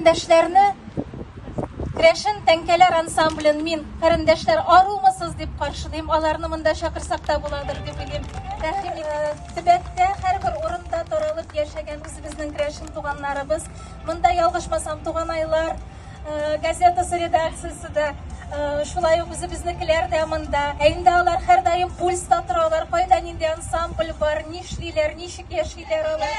Кәрендәшләрне Крәшен тәңкәләр ансамблен мин кәрендәшләр арумысыз дип каршылыйм. Аларны монда чакырсак та буладыр дип уйлыйм. Төбәктә һәрбер урында таралып яшәгән үзебезнең Крәшен туганнарыбыз. Монда ялгышмасам туганайлар газетасы редакциясе дә шулай ук үзебезнекеләр дә монда. Инде алар һәрдаим пульста торалар. Кайда нинди ансамбль бар, нишлиләр, ничек яшиләр алар.